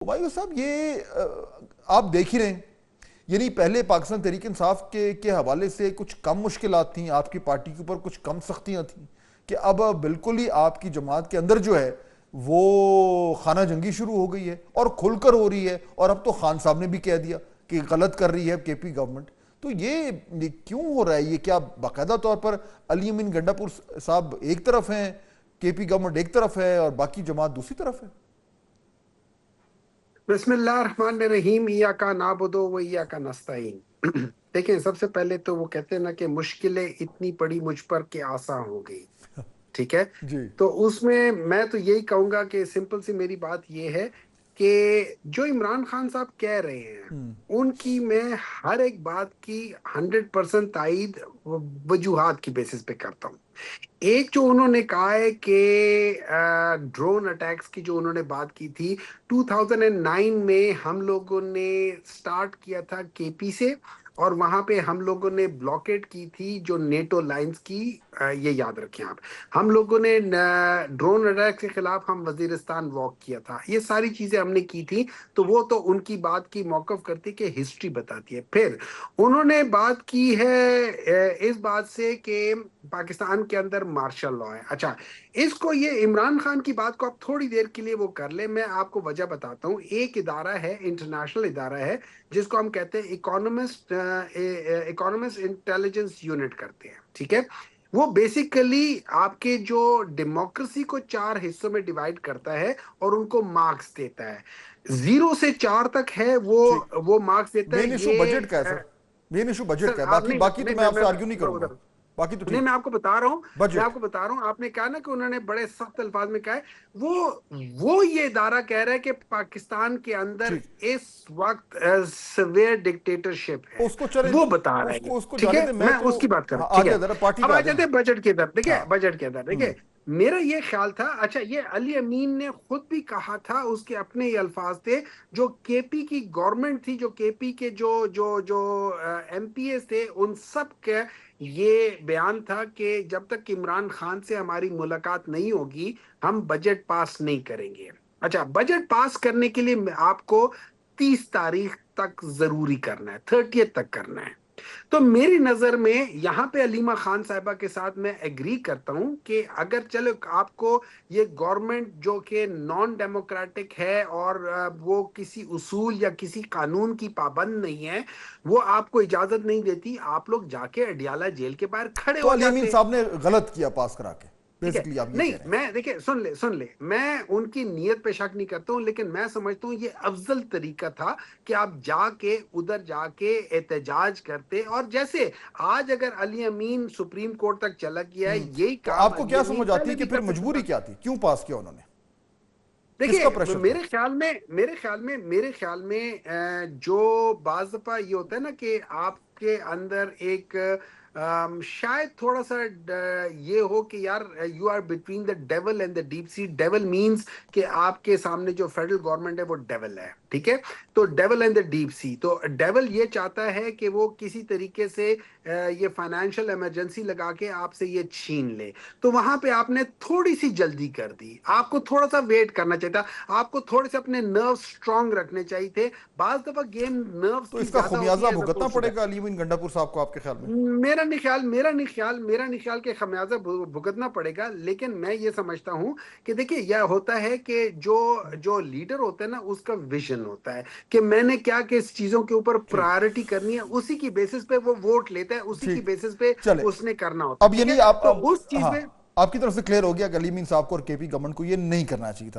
हुमायूं साहब, ये आप देख ही रहे हैं, यानी पहले पाकिस्तान तहरीक इंसाफ के हवाले से कुछ कम मुश्किलात थी, आपकी पार्टी के ऊपर कुछ कम सख्तियां थी, कि अब बिल्कुल ही आपकी जमात के अंदर जो है वो खाना जंगी शुरू हो गई है और खुलकर हो रही है। और अब तो खान साहब ने भी कह दिया कि गलत कर रही है केपी गवर्नमेंट। तो ये क्यों हो रहा है? ये क्या बाकायदा तौर पर अली अमीन गंडापुर साहब एक तरफ हैं, केपी गवर्नमेंट एक तरफ है और बाकी जमात दूसरी तरफ है? बिस्मिल्लाहिर्रहमानिर्रहीम, इय्या का नाबुदो व इय्या का नस्तईन। देखिए, सबसे पहले तो वो कहते हैं ना कि मुश्किलें इतनी पड़ी मुझ पर कि आसान हो गई। ठीक है। जी। तो उसमें मैं तो यही कहूंगा कि सिंपल सी मेरी बात ये है कि जो इमरान खान साहब कह रहे हैं उनकी मैं हर एक बात की 100% तायीद वजूहात की बेसिस पे करता हूँ। एक जो उन्होंने कहा है कि ड्रोन अटैक्स की जो उन्होंने बात की थी, 2009 में हम लोगों ने स्टार्ट किया था केपी से, और वहां पे हम लोगों ने ब्लॉकेट की थी जो नेटो लाइंस की। ये याद रखें आप। हम लोगों ने ड्रोन अटैक के खिलाफ हम वजीरिस्तान वॉक किया था, ये सारी चीजें हमने की थी। तो वो तो उनकी बात की मौकफ करती कि हिस्ट्री बताती है। फिर उन्होंने बात की है इस बात से कि पाकिस्तान के अंदर मार्शल लॉ है। अच्छा, इसको ये इमरान खान की बात को आप थोड़ी देर के लिए वो कर ले, मैं आपको वजह बताता हूँ। एक इदारा है, इंटरनेशनल इदारा है, जिसको हम कहते हैं इकोनॉमिस्ट इंटेलिजेंस यूनिट करते हैं। ठीक है। वो बेसिकली आपके जो डेमोक्रेसी को 4 हिस्सों में डिवाइड करता है और उनको मार्क्स देता है। 0 से 4 तक है ठीक। वो मार्क्स देता है। मेन इशू ये बजट का है sir. Main issue budget sir का है, आप बाकी नहीं बाकी तो नहीं मैं आपसे आर्ग्यू नहीं मैं बता करूंगा। बाकी तो नहीं, ठीक। मैं आपको बता रहा हूँ। मैं बजट। आपको बता रहा हूँ, आपने कहा ना कि उन्होंने बड़े सख्त अल्फाज में कहा है। वो ये इदारा कह रहा है कि पाकिस्तान के अंदर ठीक। इस वक्त सवेयर डिक्टेटरशिप है। उसको चले, वो बता रहा है ये। उसको ठीक जाने है, दे, मैं मैं तो उसकी बात कर रहा हूँ। ठीक आगे है। जरा पार्टी अब पे आ आ जाए जाते ना। हैं बजट के अंदर। देखिए, हाँ। बजट के अंदर देखिए, मेरा ये ख्याल था। अच्छा, ये अली अमीन ने खुद भी कहा था, उसके अपने ही अल्फाज थे। जो केपी की गवर्नमेंट थी, जो केपी के जो जो जो एमपीए थे, उन सब के ये बयान था कि जब तक इमरान खान से हमारी मुलाकात नहीं होगी हम बजट पास नहीं करेंगे। अच्छा, बजट पास करने के लिए आपको 30 तारीख तक जरूरी करना है, 30 तक करना है। तो मेरी नजर में यहां पे अलीमा खान साहिबा के साथ मैं एग्री करता हूं कि अगर चलो आपको ये गवर्नमेंट जो कि नॉन डेमोक्रेटिक है और वो किसी उसूल या किसी कानून की पाबंद नहीं है, वो आपको इजाजत नहीं देती, आप लोग जाके अडियाला जेल के बाहर खड़े तो हो अली अमीन जाते। साहब ने गलत किया पास करा के, ठीक है। बेसिकली आप ये नहीं, कह रहे हैं? मैं देखिए, सुन ले, मैं उनकी नीयत पे शक नहीं करता हूं, लेकिन मैं समझता हूं ये अफजल तरीका था कि आप जाके उधर जाके एहतजाज करते। और जैसे आज अगर अली अमीन सुप्रीम कोर्ट तक चला गया है, यही तो काम आपको अली क्या अमीन समझ आती है पहले कि भी फिर कर सकता मजबूरी था। क्या थी, क्यों पास किया उन्होंने? किसका देखिए, प्रेशर था? मेरे ख्याल में जो बाज दफा ये होता है ना कि आपके अंदर एक शायद थोड़ा सा ये हो कि यार, you are between the devil and the deep sea. Devil means कि आपके सामने जो फेडरल गवर्नमेंट है वो डेवल है। ठीक है। तो डेवल एंड द डीप सी, तो डेवल ये चाहता है कि वो किसी तरीके से ये फाइनेंशियल इमरजेंसी लगा के आपसे ये छीन ले। तो वहां पे आपने थोड़ी सी जल्दी कर दी, आपको थोड़ा सा वेट करना चाहिए था, आपको थोड़े से अपने नर्व स्ट्रांग रखने चाहिए थे। बाज दफा गेम नर्व्स तो की इसका ज्यादा होती खुमियाजा है एज भुगतना अपोज टू दैट। पड़ेगा अली अमीन गंडापुर साहब को, आपके ख्याल में? मेरा नहीं ख्याल के खमियाजा भुगतना पड़ेगा, लेकिन मैं ये समझता हूं कि देखिए, यह होता है कि जो जो लीडर होता है ना, उसका विजन होता है कि मैंने क्या किस चीजों के ऊपर ठीक। प्रायोरिटी करनी है, उसी की बेसिस पे वो वोट लेता है, उसी की ठीक। बेसिस पे चले। उसने करना होता है। अब ठीक यानी है। आप तो अब उस चीज हाँ, में आपकी तरफ से क्लियर हो गया कि अली अमीन साहब को और केपी गवर्नमेंट को ये नहीं करना चाहिए था।